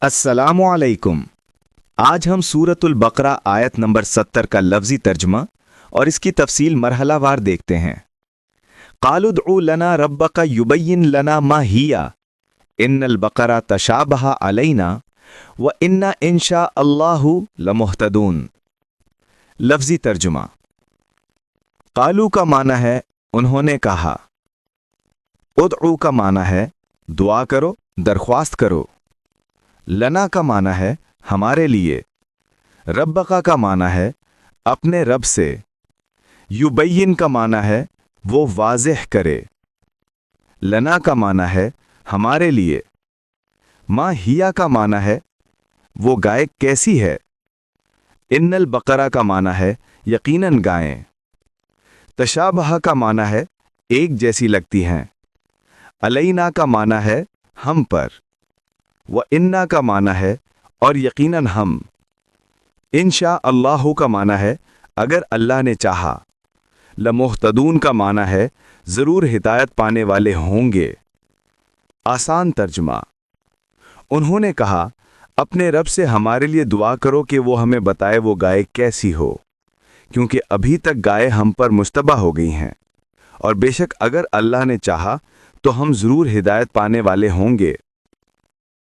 अस्सलामु अलैकुम। आज हम सूरतुल बकरा आयत नंबर 70 का लफ्जी तर्जमा और इसकी तफसील मरहलावार देखते हैं। क़ालू उदउ लना रब्बका युबय्यिन लना मा हिया इन्नल बकरा तशाबहा अलैना व इन्ना इंशा अल्लाहु लमुहतदून। लफ्जी तर्जुमा। क़ालू का माना है उन्होंने कहा, उदउ का माना है दुआ करो, दरख्वास्त करो, लना का माना है हमारे लिए, रब्बका का माना है अपने रब से, युबय्यिन का माना है वो वाज़ेह करे, लना का माना है हमारे लिए, मा हिया का माना है वो गाय कैसी है, इन्नल बकरा का माना है यकीनन गायें, तशाबहा का माना है एक जैसी लगती हैं, अलैना का माना है हम पर, व इन्ना का माना है और यकीनन हम, इंशा अल्लाहु का माना है अगर अल्लाह ने चाहा, लमुहतदून का माना है ज़रूर हिदायत पाने वाले होंगे। आसान तर्जुमा। उन्होंने कहा, अपने रब से हमारे लिए दुआ करो कि वो हमें बताए वो गाय कैसी हो, क्योंकि अभी तक गाय हम पर मुश्तबा हो गई हैं, और बेशक अगर अल्लाह ने चाहा तो हम ज़रूर हिदायत पाने वाले होंगे।